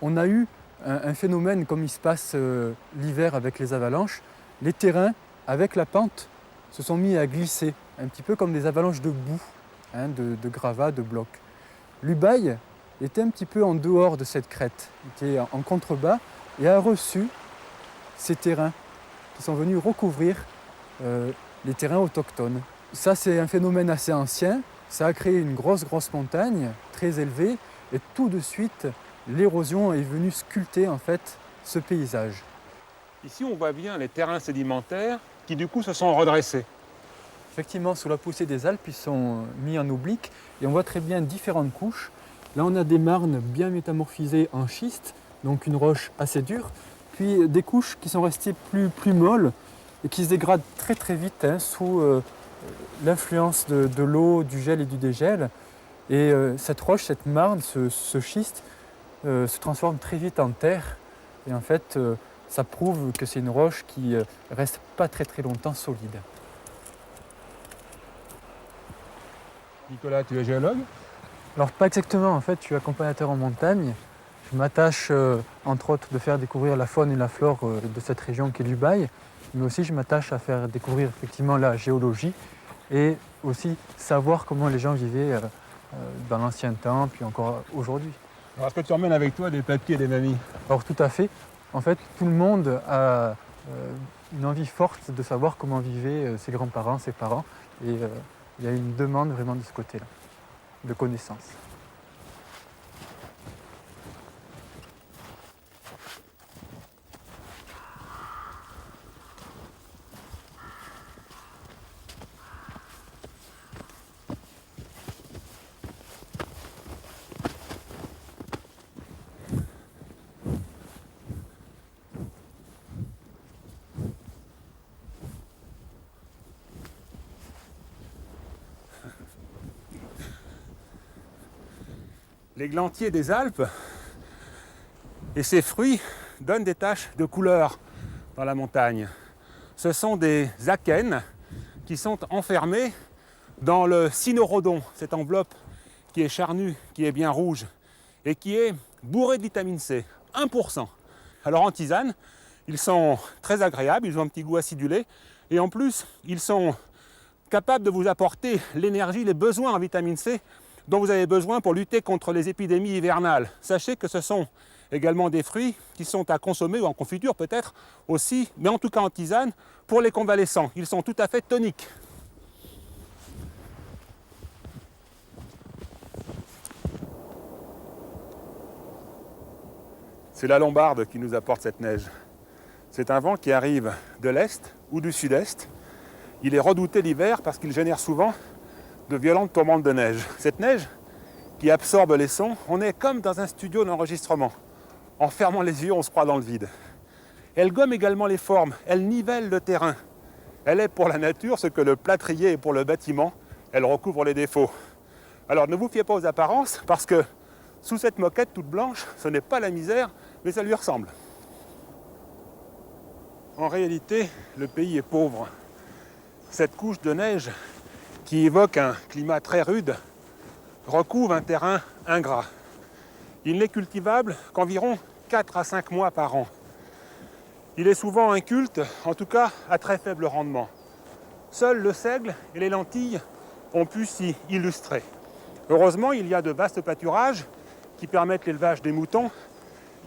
on a eu un phénomène comme il se passe l'hiver avec les avalanches. Les terrains, avec la pente, se sont mis à glisser, un petit peu comme des avalanches de boue, de gravats, de blocs. L'Ubaye était un petit peu en dehors de cette crête, était en contrebas et a reçu ces terrains qui sont venus recouvrir les terrains autochtones. Ça, c'est un phénomène assez ancien. Ça a créé une grosse montagne, très élevée, et tout de suite, l'érosion est venue sculpter en fait ce paysage. Ici, on voit bien les terrains sédimentaires qui du coup se sont redressés. Effectivement, sous la poussée des Alpes, ils sont mis en oblique et on voit très bien différentes couches. Là, on a des marnes bien métamorphisées en schiste, donc une roche assez dure, puis des couches qui sont restées plus molles et qui se dégradent très vite sous l'influence de l'eau, du gel et du dégel. Et cette roche, cette marne, ce schiste, se transforme très vite en terre. Et en fait, ça prouve que c'est une roche qui reste pas très longtemps solide. Nicolas, tu es géologue? Alors pas exactement, en fait, je suis accompagnateur en montagne. Je m'attache, entre autres, de faire découvrir la faune et la flore de cette région qui est l'Ubaye. Mais aussi, je m'attache à faire découvrir effectivement la géologie et aussi savoir comment les gens vivaient dans l'ancien temps, puis encore aujourd'hui. Alors, est-ce que tu emmènes avec toi des papiers et des mamies? Alors tout à fait. En fait, tout le monde a une envie forte de savoir comment vivaient ses grands-parents, ses parents. Et il y a une demande vraiment de ce côté-là, de connaissances. L'églantier des Alpes et ses fruits donnent des taches de couleur dans la montagne. Ce sont des akènes qui sont enfermés dans le cynorrhodon, cette enveloppe qui est charnue, qui est bien rouge et qui est bourrée de vitamine C, 1%. Alors en tisane, ils sont très agréables, ils ont un petit goût acidulé et en plus, ils sont capables de vous apporter l'énergie, les besoins en vitamine C dont vous avez besoin pour lutter contre les épidémies hivernales. Sachez que ce sont également des fruits qui sont à consommer, ou en confiture peut-être aussi, mais en tout cas en tisane, pour les convalescents. Ils sont tout à fait toniques. C'est la Lombarde qui nous apporte cette neige. C'est un vent qui arrive de l'est ou du sud-est. Il est redouté l'hiver parce qu'il génère souvent de violentes tourmentes de neige. Cette neige qui absorbe les sons, on est comme dans un studio d'enregistrement. En fermant les yeux, on se croit dans le vide. Elle gomme également les formes, elle nivelle le terrain. Elle est pour la nature ce que le plâtrier est pour le bâtiment, elle recouvre les défauts. Alors ne vous fiez pas aux apparences, parce que sous cette moquette toute blanche, ce n'est pas la misère, mais ça lui ressemble. En réalité, le pays est pauvre. Cette couche de neige qui évoque un climat très rude, recouvre un terrain ingrat. Il n'est cultivable qu'environ 4 à 5 mois par an. Il est souvent inculte, en tout cas à très faible rendement. Seuls le seigle et les lentilles ont pu s'y illustrer. Heureusement, il y a de vastes pâturages qui permettent l'élevage des moutons,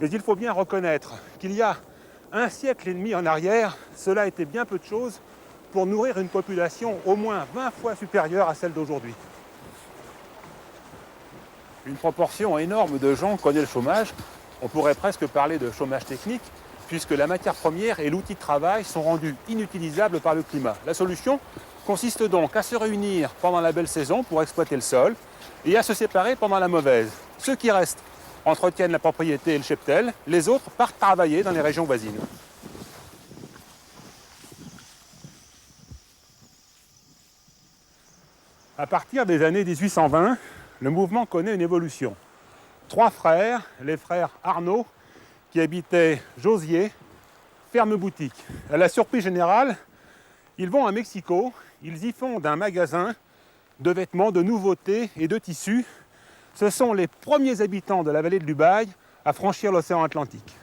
mais il faut bien reconnaître qu'il y a un siècle et demi en arrière, cela était bien peu de choses pour nourrir une population au moins 20 fois supérieure à celle d'aujourd'hui. Une proportion énorme de gens connaît le chômage. On pourrait presque parler de chômage technique, puisque la matière première et l'outil de travail sont rendus inutilisables par le climat. La solution consiste donc à se réunir pendant la belle saison pour exploiter le sol et à se séparer pendant la mauvaise. Ceux qui restent entretiennent la propriété et le cheptel, les autres partent travailler dans les régions voisines. À partir des années 1820, le mouvement connaît une évolution. 3 frères, les frères Arnaud, qui habitaient Josier, ferment boutique. À la surprise générale, ils vont à Mexico, ils y fondent un magasin de vêtements, de nouveautés et de tissus. Ce sont les premiers habitants de la vallée de l'Ubaye à franchir l'océan Atlantique.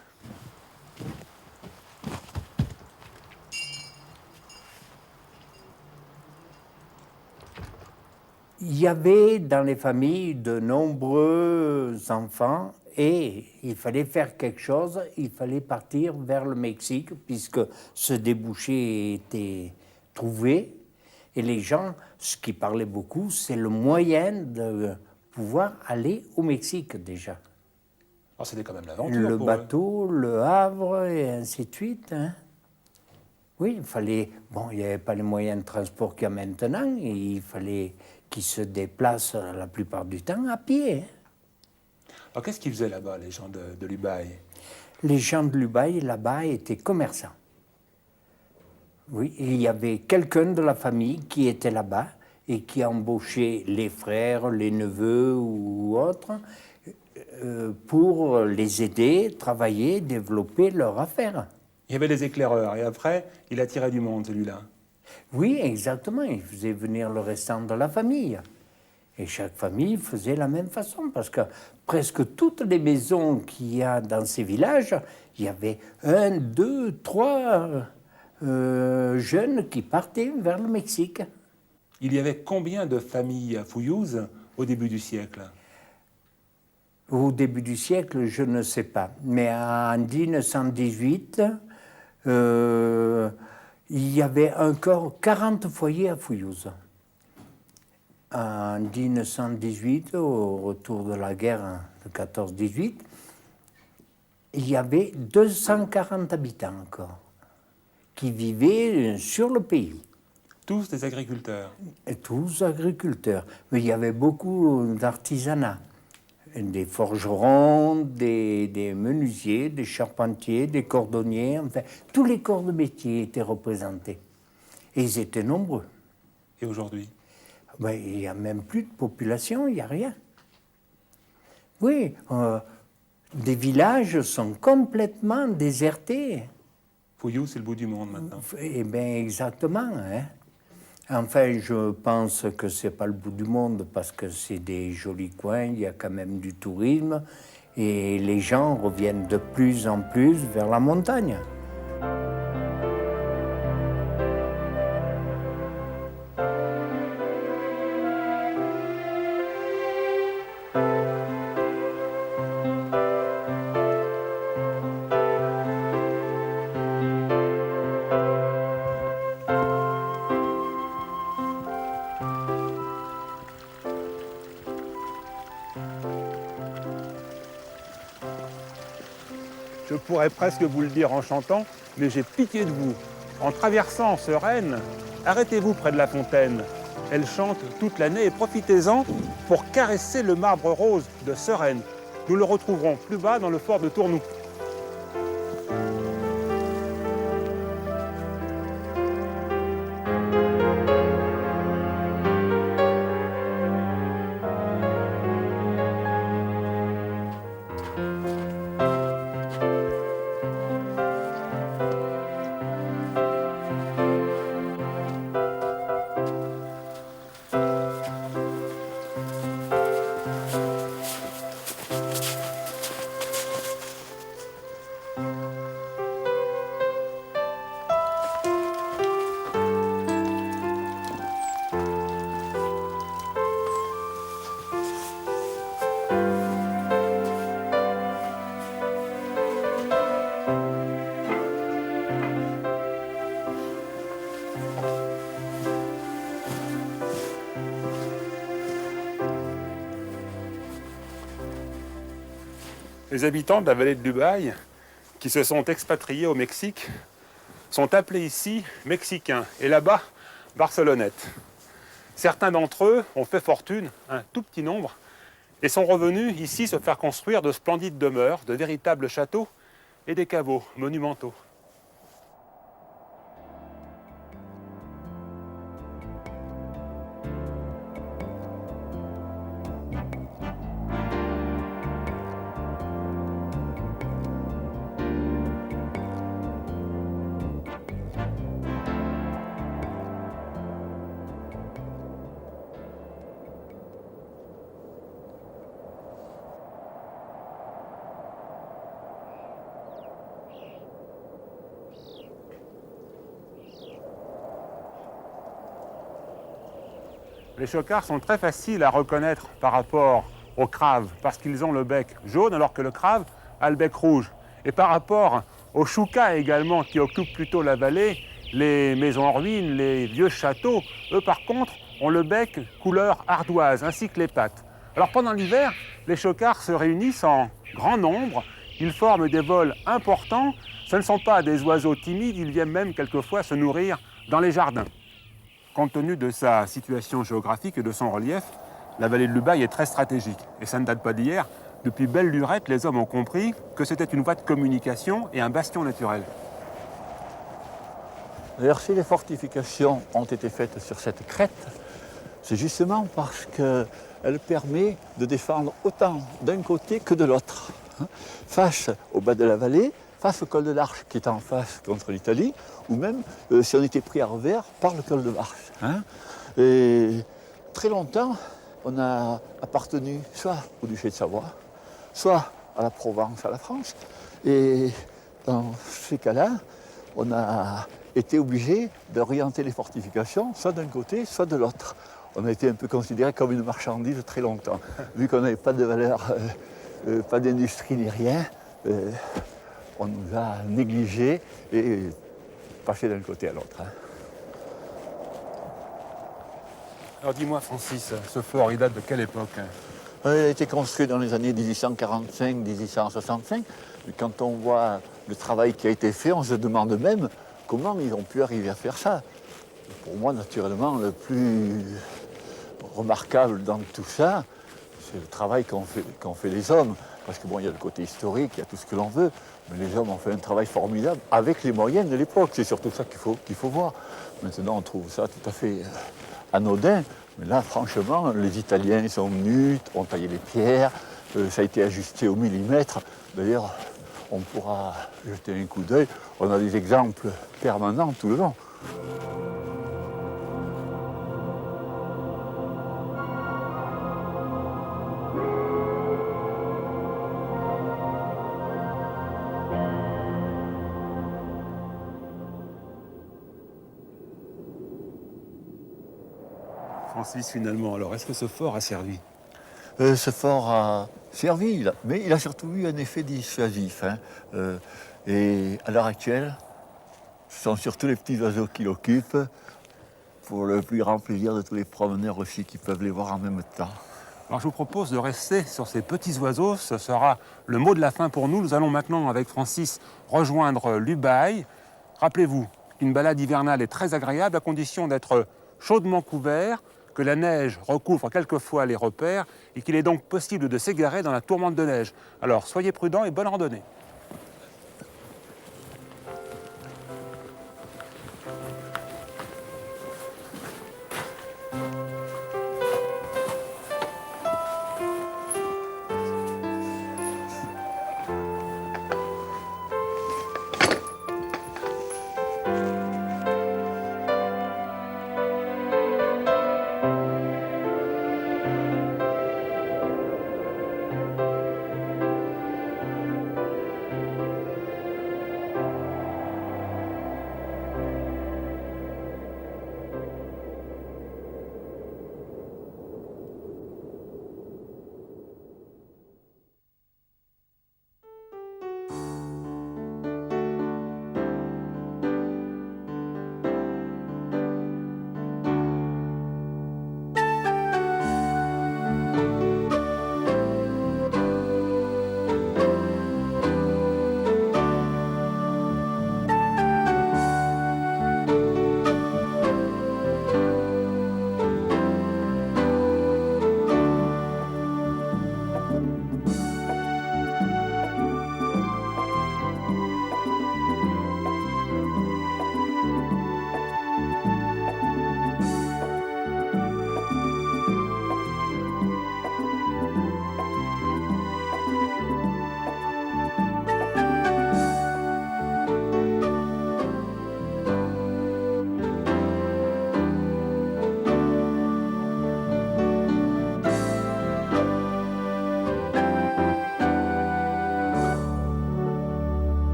Il y avait dans les familles de nombreux enfants et il fallait faire quelque chose, il fallait partir vers le Mexique puisque ce débouché était trouvé. Et les gens, ce qui parlait beaucoup, c'est le moyen de pouvoir aller au Mexique déjà. Alors c'était quand même l'aventure. Le bateau, le Havre et ainsi de suite. Hein. Oui, il fallait... Bon, il n'y avait pas les moyens de transport qu'il y a maintenant, et il fallait qu'ils se déplacent la plupart du temps à pied. Alors qu'est-ce qu'ils faisaient là-bas, les gens de l'Ubaye? Les gens de l'Ubaye, là-bas, étaient commerçants. Oui, il y avait quelqu'un de la famille qui était là-bas et qui embauchait les frères, les neveux ou autres pour les aider, travailler, développer leur affaire. Il y avait des éclaireurs et après, il attirait du monde, celui-là. Oui, exactement. Il faisait venir le restant de la famille. Et chaque famille faisait la même façon parce que presque toutes les maisons qu'il y a dans ces villages, il y avait 1, 2, 3 jeunes qui partaient vers le Mexique. Il y avait combien de familles à Fouillouse au début du siècle? Au début du siècle, je ne sais pas. Mais en 1918, il y avait encore 40 foyers à Fouillouse. En 1918, au retour de la guerre de 14-18, il y avait 240 habitants encore qui vivaient sur le pays. Tous des agriculteurs? Et tous agriculteurs. Mais il y avait beaucoup d'artisanat. Des forgerons, des menuisiers, des charpentiers, des cordonniers, enfin, tous les corps de métier étaient représentés. Et ils étaient nombreux. Et aujourd'hui? Ben, il n'y a même plus de population, il n'y a rien. Oui, des villages sont complètement désertés. Fouillou, c'est le bout du monde maintenant. Eh bien, exactement. Hein. Enfin, je pense que c'est pas le bout du monde parce que c'est des jolis coins, il y a quand même du tourisme et les gens reviennent de plus en plus vers la montagne. Je pourrais presque vous le dire en chantant, mais j'ai pitié de vous. En traversant Sereine, arrêtez-vous près de la fontaine. Elle chante toute l'année et profitez-en pour caresser le marbre rose de Sereine. Nous le retrouverons plus bas dans le fort de Tournoux. Les habitants de la vallée de Lubaï, qui se sont expatriés au Mexique, sont appelés ici Mexicains et là-bas Barcelonettes. Certains d'entre eux ont fait fortune, un tout petit nombre, et sont revenus ici se faire construire de splendides demeures, de véritables châteaux et des caveaux monumentaux. Les chocards sont très faciles à reconnaître par rapport aux craves, parce qu'ils ont le bec jaune, alors que le crave a le bec rouge. Et par rapport aux choucas également, qui occupent plutôt la vallée, les maisons en ruine, les vieux châteaux, eux par contre, ont le bec couleur ardoise, ainsi que les pattes. Alors pendant l'hiver, les chocards se réunissent en grand nombre, ils forment des vols importants, ce ne sont pas des oiseaux timides, ils viennent même quelquefois se nourrir dans les jardins. Compte tenu de sa situation géographique et de son relief, la vallée de Lubaï est très stratégique. Et ça ne date pas d'hier. Depuis belle lurette, les hommes ont compris que c'était une voie de communication et un bastion naturel. D'ailleurs, si les fortifications ont été faites sur cette crête, c'est justement parce qu'elle permet de défendre autant d'un côté que de l'autre. Face au bas de la vallée, face au col de l'Arche qui est en face contre l'Italie, ou même si on était pris à revers par le col de l'Arche. Et très longtemps, on a appartenu soit au duché de Savoie, soit à la Provence, à la France. Et dans ces cas-là, on a été obligé d'orienter les fortifications, soit d'un côté, soit de l'autre. On a été un peu considéré comme une marchandise très longtemps. Vu qu'on n'avait pas de valeur, pas d'industrie ni rien, on nous a négligés et passé d'un côté à l'autre. Alors dis-moi Francis, ce fort, il date de quelle époque? Il a été construit dans les années 1845-1865. Mais quand on voit le travail qui a été fait, on se demande même comment ils ont pu arriver à faire ça. Pour moi, naturellement, le plus remarquable dans tout ça, c'est le travail qu'ont fait les hommes. Parce que bon, il y a le côté historique, il y a tout ce que l'on veut, mais les hommes ont fait un travail formidable avec les moyens de l'époque. C'est surtout ça qu'il faut voir. Maintenant, on trouve ça tout à fait anodin. Mais là, franchement, les Italiens sont venus, ont taillé les pierres, ça a été ajusté au millimètre. D'ailleurs, on pourra jeter un coup d'œil. On a des exemples permanents tout le long. Francis, finalement, alors est-ce que ce fort a servi? Ce fort a servi, mais il a surtout eu un effet dissuasif. Et à l'heure actuelle, ce sont surtout les petits oiseaux qui l'occupent, pour le plus grand plaisir de tous les promeneurs aussi qui peuvent les voir en même temps. Alors je vous propose de rester sur ces petits oiseaux, ce sera le mot de la fin pour nous. Nous allons maintenant, avec Francis, rejoindre l'Ubaye. Rappelez-vous qu'une balade hivernale est très agréable à condition d'être chaudement couvert, que la neige recouvre quelquefois les repères et qu'il est donc possible de s'égarer dans la tourmente de neige. Alors soyez prudents et bonne randonnée.